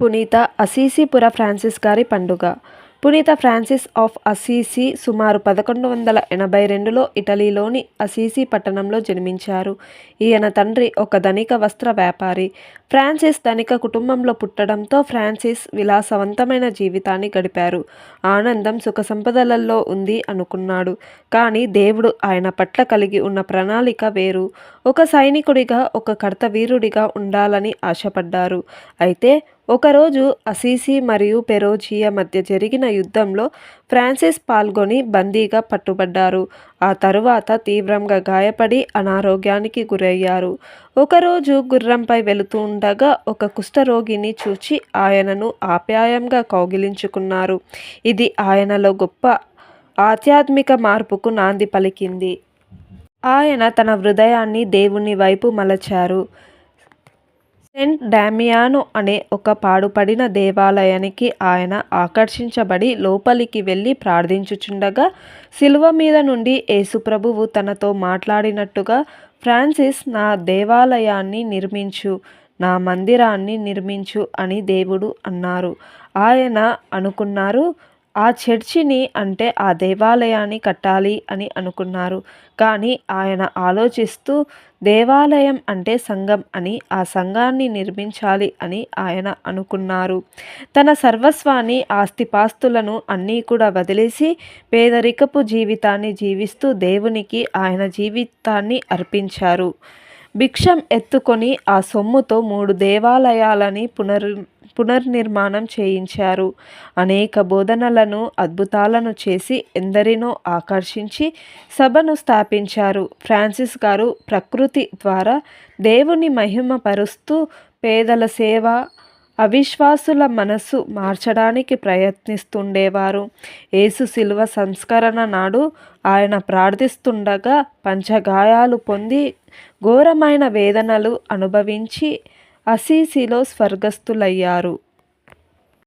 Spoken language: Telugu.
పునీత అసీసీపుర ఫ్రాన్సిస్ గారి పండుగ. పునీత ఫ్రాన్సిస్ ఆఫ్ అసీసీ సుమారు 1182లో ఇటలీలోని అసీసీ పట్టణంలో జన్మించారు. ఈయన తండ్రి ఒక ధనిక వస్త్ర వ్యాపారి. ఫ్రాన్సిస్ ధనిక కుటుంబంలో పుట్టడంతో ఫ్రాన్సిస్ విలాసవంతమైన జీవితాన్ని గడిపారు. ఆనందం సుఖ సంపదలలో ఉంది అనుకున్నాడు. కానీ దేవుడు ఆయన పట్ల కలిగి ఉన్న ప్రణాళిక వేరు. ఒక సైనికుడిగా, ఒక కర్తవీరుడిగా ఉండాలని ఆశపడ్డారు. అయితే ఒకరోజు అసీసీ మరియు పెరోజియా మధ్య జరిగిన యుద్ధంలో ఫ్రాన్సిస్ పాల్గొని బందీగా పట్టుబడ్డారు. ఆ తరువాత తీవ్రంగా గాయపడి అనారోగ్యానికి గురయ్యారు. ఒకరోజు గుర్రంపై వెళుతూ ఉండగా ఒక కుష్ఠరోగిని చూచి ఆయనను ఆప్యాయంగా కౌగిలించుకున్నారు. ఇది ఆయనలో గొప్ప ఆధ్యాత్మిక మార్పుకు నాంది పలికింది. ఆయన తన హృదయాన్ని దేవుని వైపు మలచారు. సెయింట్ డామియానో అనే ఒక పాడుపడిన దేవాలయానికి ఆయన ఆకర్షించబడి లోపలికి వెళ్ళి ప్రార్థించుచుండగా శిలువ మీద నుండి యేసుప్రభువు తనతో మాట్లాడినట్టుగా, ఫ్రాన్సిస్, నా దేవాలయాన్ని నిర్మించు, నా మందిరాన్ని నిర్మించు అని దేవుడు అన్నారు. ఆయన అనుకున్నారు, ఆ చర్చిని అంటే ఆ దేవాలయాన్ని కట్టాలి అని అనుకున్నారు. కానీ ఆయన ఆలోచిస్తూ దేవాలయం అంటే సంఘం అని, ఆ సంఘాన్ని నిర్మించాలి అని ఆయన అనుకున్నారు. తన సర్వస్వాన్ని, ఆస్తిపాస్తులను అన్నీ కూడా వదిలేసి పేదరికపు జీవితాన్ని జీవిస్తూ దేవునికి ఆయన జీవితాన్ని అర్పించారు. భిక్షం ఎత్తుకొని ఆ సొమ్ముతో 3 దేవాలయాలని పునర్నిర్మాణం చేయించారు. అనేక బోధనలను, అద్భుతాలను చేసి ఎందరినో ఆకర్షించి సభను స్థాపించారు. ఫ్రాన్సిస్ గారు ప్రకృతి ద్వారా దేవుని మహిమపరుస్తూ పేదల సేవ, అవిశ్వాసుల మనస్సు మార్చడానికి ప్రయత్నిస్తుండేవారు. యేసు శిలువ సంస్కరణ నాడు ఆయన ప్రార్థిస్తుండగా పంచగాయాలు పొంది ఘోరమైన వేదనలు అనుభవించి అసీసీలో స్వర్గస్థులయ్యారు.